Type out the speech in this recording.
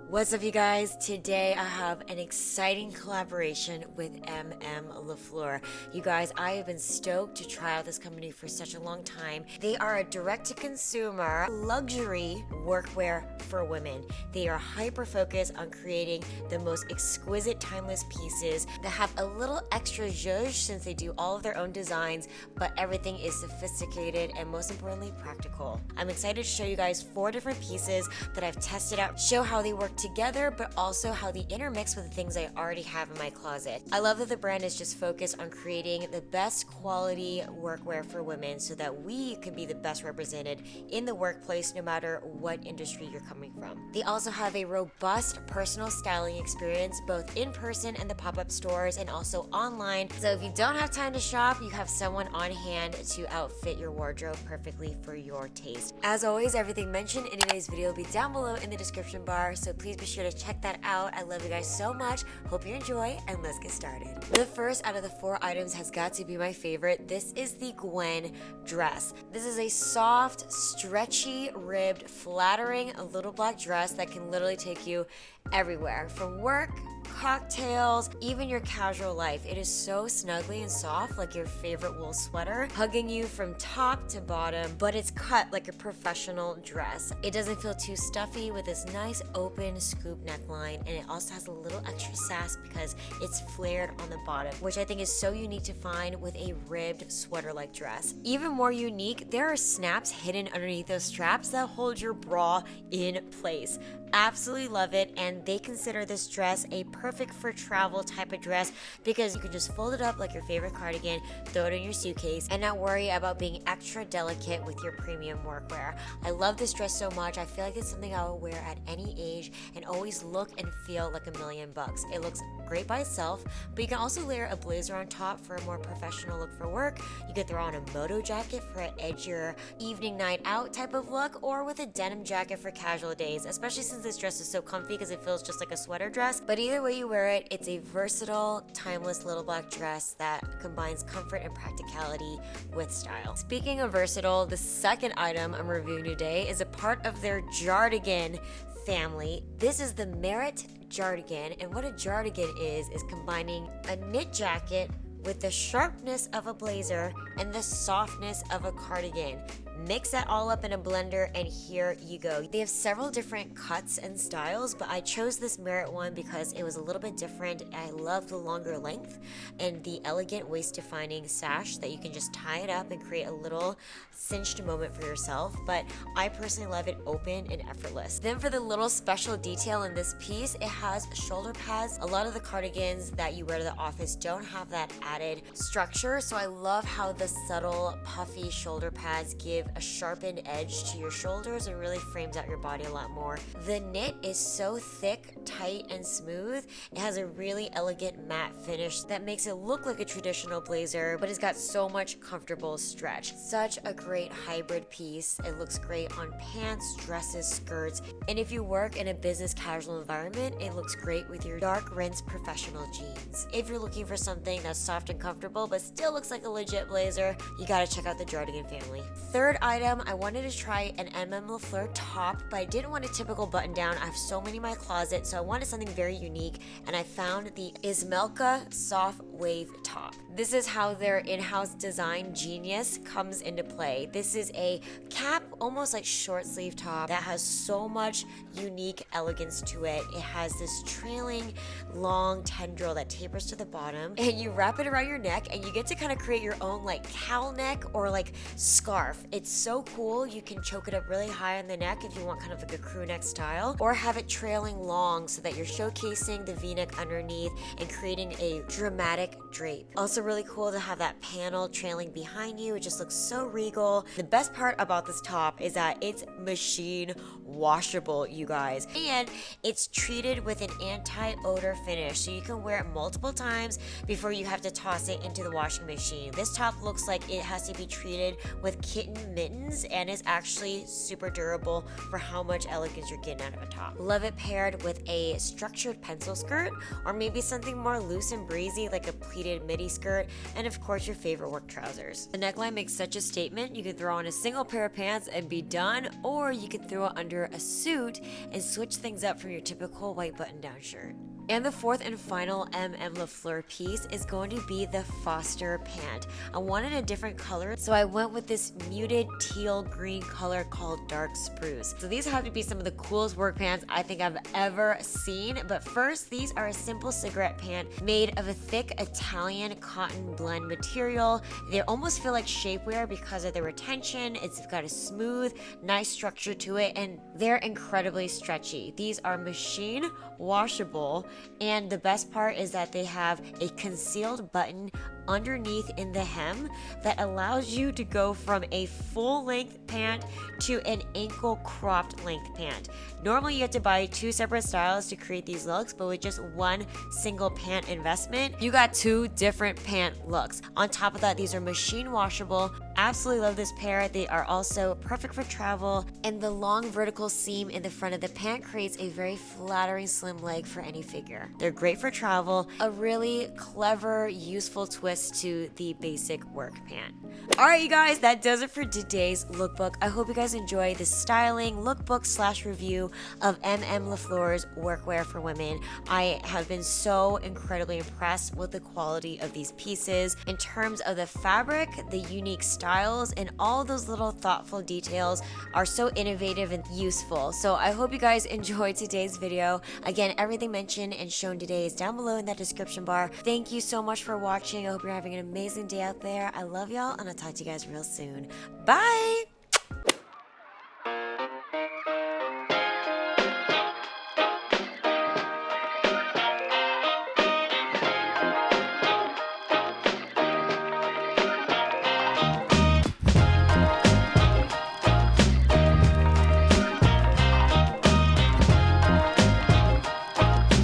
What's up, you guys? Today I have an exciting collaboration with MM LaFleur. You guys, I have been stoked to try out this company for such a long time. They are a direct-to-consumer luxury workwear for women. They are hyper-focused on creating the most exquisite, timeless pieces that have a little extra zhuzh since they do all of their own designs, but everything is sophisticated and most importantly, practical. I'm excited to show you guys 4 different pieces that I've tested out, show how they work together, but also how they intermix with the things I already have in my closet. I love that the brand is just focused on creating the best quality workwear for women so that we can be the best represented in the workplace no matter what industry you're coming from. They also have a robust personal styling experience both in person and the pop-up stores and also online. So if you don't have time to shop, you have someone on hand to outfit your wardrobe perfectly for your taste. As always, everything mentioned in today's video will be down below in the description bar, so please be sure to check that out. I love you guys so much. Hope you enjoy, and let's get started. The first out of the 4 items has got to be my favorite. This is the Gwen dress. This is a soft, stretchy, ribbed, flattering little black dress that can literally take you everywhere, from work, cocktails, even your casual life. It is so snuggly and soft, like your favorite wool sweater, hugging you from top to bottom, but it's cut like a professional dress. It doesn't feel too stuffy with this nice open scoop neckline, and it also has a little extra sass because it's flared on the bottom, which I think is so unique to find with a ribbed sweater-like dress. Even more unique, there are snaps hidden underneath those straps that hold your bra in place. Absolutely love it, and they consider this dress a perfect for travel type of dress because you can just fold it up like your favorite cardigan, throw it in your suitcase, and not worry about being extra delicate with your premium workwear. I love this dress so much. I feel like it's something I will wear at any age and always look and feel like $1,000,000. It looks great by itself, but you can also layer a blazer on top for a more professional look for work. You could throw on a moto jacket for an edgier evening night out type of look, or with a denim jacket for casual days, especially since this dress is so comfy because it feels just like a sweater dress. But either way you wear it, it's a versatile, timeless little black dress that combines comfort and practicality with style. Speaking of versatile, the second item I'm reviewing today is a part of their Jardigan family. This is the Merit Jardigan, and what a Jardigan is combining a knit jacket with the sharpness of a blazer and the softness of a cardigan. Mix that all up in a blender, and here you go. They have several different cuts and styles, but I chose this Merit one because it was a little bit different. I love the longer length and the elegant waist-defining sash that you can just tie it up and create a little cinched moment for yourself, but I personally love it open and effortless. Then for the little special detail in this piece, it has shoulder pads. A lot of the cardigans that you wear to the office don't have that added structure, so I love how the subtle puffy shoulder pads give a sharpened edge to your shoulders and really frames out your body a lot more. The knit is so thick, tight, and smooth. It has a really elegant matte finish that makes it look like a traditional blazer, but it's got so much comfortable stretch. Such a great hybrid piece. It looks great on pants, dresses, skirts, and if you work in a business casual environment, it looks great with your dark rinse professional jeans. If you're looking for something that's soft and comfortable but still looks like a legit blazer, you gotta check out the Jardigan family. Third item, I wanted to try an MM LaFleur top, but I didn't want a typical button down. I have so many in my closet, so I wanted something very unique, and I found the Ismelka soft wave top. This is how their in-house design genius comes into play. This is a cap, almost like short sleeve top that has so much unique elegance to it. It has this trailing long tendril that tapers to the bottom, and you wrap it around your neck, and you get to kind of create your own like cowl neck or like scarf. It's so cool. You can choke it up really high on the neck if you want kind of like a crew neck style, or have it trailing long so that you're showcasing the v-neck underneath and creating a dramatic drape. Also really cool to have that panel trailing behind you. It just looks so regal. The best part about this top is that it's machine washable, you guys, and it's treated with an anti-odor finish, so you can wear it multiple times before you have to toss it into the washing machine. This top looks like it has to be treated with kitten mittens and is actually super durable for how much elegance you're getting out of a top. Love it paired with a structured pencil skirt, or maybe something more loose and breezy like a pleated midi skirt, and of course your favorite work trousers. The neckline makes such a statement. You could throw on a single pair of pants and be done, or you could throw it under a suit and switch things up from your typical white button-down shirt. And the fourth and final MM LaFleur piece is going to be the Foster pant. I wanted a different color, so I went with this muted teal green color called Dark Spruce. So these have to be some of the coolest work pants I think I've ever seen. But first, these are a simple cigarette pant made of a thick Italian cotton blend material. They almost feel like shapewear because of the retention. It's got a smooth, nice structure to it, and they're incredibly stretchy. These are machine washable. And the best part is that they have a concealed button underneath in the hem that allows you to go from a full length pant to an ankle cropped length pant. Normally you have to buy 2 separate styles to create these looks, but with just one single pant investment, you got 2 different pant looks. On top of that, these are machine washable. Absolutely love this pair. They are also perfect for travel, and the long vertical seam in the front of the pant creates a very flattering slim leg for any figure. They're great for travel, a really clever, useful twist to the basic work pant. Alright you guys, that does it for today's lookbook. I hope you guys enjoy the styling lookbook / review of MM LaFleur's workwear for women. I have been so incredibly impressed with the quality of these pieces in terms of the fabric, the unique styles, and all those little thoughtful details are so innovative and useful. So I hope you guys enjoyed today's video. Again, everything mentioned and shown today is down below in that description bar. Thank you so much for watching. I hope you're having an amazing day out there. I love y'all, and I'll talk to you guys real soon. Bye!